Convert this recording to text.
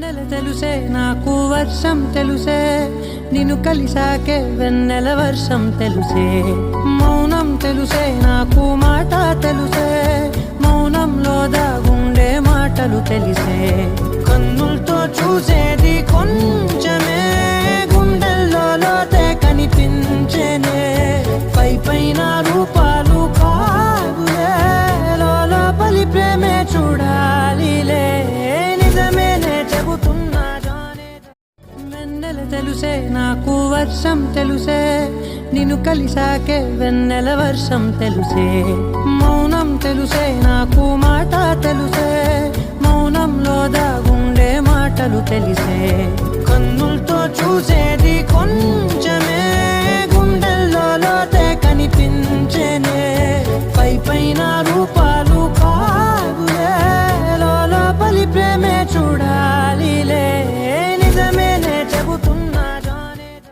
వెన్నెల తెలుసే నాకు వర్షం తెలుసే నిన్ను కలిసాకే వెన్నెల వర్షం తెలుసే మౌనం తెలుసే నాకు మాట తెలుసే మౌనంలో దాగుండే మాటలు తెలిసే కన్నులతో చూసేది కొంచెమే గుండెల్లో లోతే కనిపించేనే పై పైన రూపాలు కాదులే లోపలి ప్రేమే చూడాలిలే నిజమేనే చెబుతున్నా జానే వెన్నెల తెలుసే నాకు వర్షం తెలుసే నిన్ను కలిసాకే వెన్నెల వర్షం తెలుసే మౌనం తెలుసే నాకు మాట తెలుసే మౌనంలో దాగుండే మాటలు తెలిసే కన్నులతో చూసేది కొంచెం